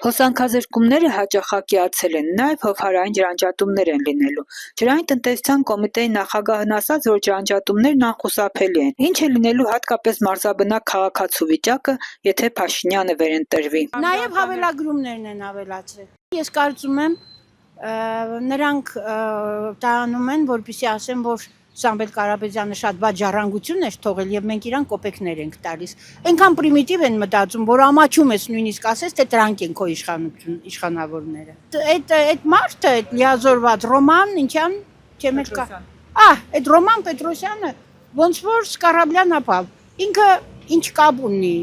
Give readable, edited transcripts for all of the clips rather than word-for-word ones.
Հոսանքազրկումները հաճախակիացել են, նաև հովհարային ջրանջատումներ են լինելու։ Ջրային տնտեսության կոմիտեի նախագահն ասաց, որ ջրանջատումներն անխուսափելի են, ինչ է լինելու հատկապես մարզաբնակ քաղաքացու վիճակը, եթե Փաշինյանը վերընտրվի։ Նաև հավելագրումներն են ավելացրել։ Ես կարծում եմ, նրանք տանում են, որպեսզի ասեն, որ Սամվել Կարապետյանը շատ բաց ժառանգություն էր թողել եւ մենք իրան կոպեկներ ենք տալիս։ Այնքան պրիմիտիվ են մտածում, որ ամաչում ես նույնիսկ ասես, թե դրանք են քո իշխանավորները։ Այդ մարդը, այդ լիազորված Ռոման, ինչան, չեմ կա։ Այդ Ռոման Պետրոսյանը ոնց որ Սկարաբլյան ապավ։ Ինքը ինչ կապ ունի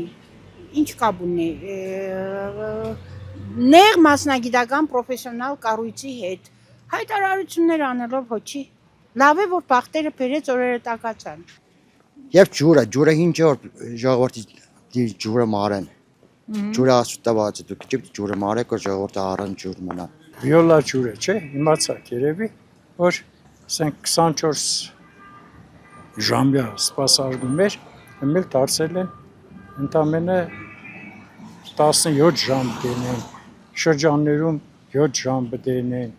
նեղ մասնագիտական պրոֆեսիոնալ կառույցի հետ հայտարարություններ անելով հոչի լավ է որ բախտերը բերեց օրերը տակացան։ Եվ ջուրը ինչ որ ժողովրդի ջուրը մարեն։ Ջուրը ասուտավաց է դուք ճիշտ ջուրը մարեք որ ժողովրդը առան ջուր մնա։ Վիոլա ջուրը չէ, իմացաք երևի որ ասենք 24 ժամյա սպասարկում էր, εμել դարձել են ընդամենը 17 ժամ դենեն, շրջաններում 7 ժամ բդենեն։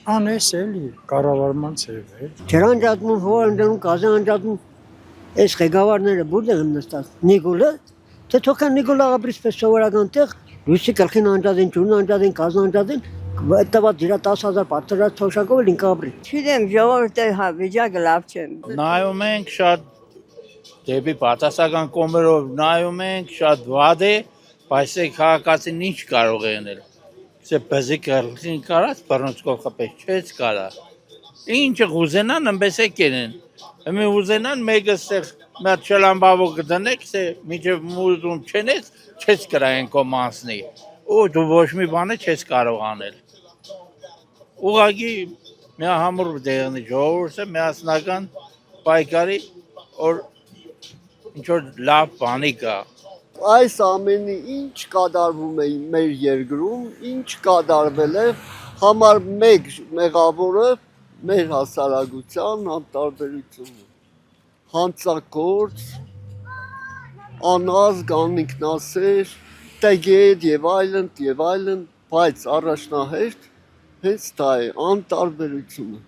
Անես էլի կառավարման ձև է։ Ջրանջատում, հողանջատում, կազանջատում այս ղեկավարները որտեղ են նստած։ Նիկոլը, թե թողան Նիկոլ աղաբրից պես սովորական տեղ, լույսի գլխին անջատեն, ջուրն անջատեն, կազանջատեն, այդտեղ դրա 10,000 պատրաստ թոշակով էլ ինքը ապրի։ Չգիտեմ, ժողովրդի վիճակը լավ չէ։ Նայում ենք շատ դեպի բացասական կողմերով նայում ենք շատ վատ է, բայց է քաղաքացին ինչ կարող է անել։ Це բազիկալին կարած բառնոցկով խփեց չես կարա ինչը ուզենան այնպես է կենեն ըմի ուզենան մեկը ստեղ մատ շլամբավով կդնեք թե միջև մուզում չենես չես կրային կոմանսնի ու դու ոչ մի բանը չես կարող անել ուղղակի մի համուր դեղնի ժողովուրդը միասնական պայքարի որ ինչ որ լավ բանի կա Այս ամենի ինչ կատարվում է մեր երկրում, ինչ կատարվել է համար մեկ մեղավորը մեր հասարակության անտարբերությունը, հանցագործ, անազգ, անինքնասեր, տեգետ եւ այլն, բայց առաջնահերթ հենց դա է անտարբերությունը։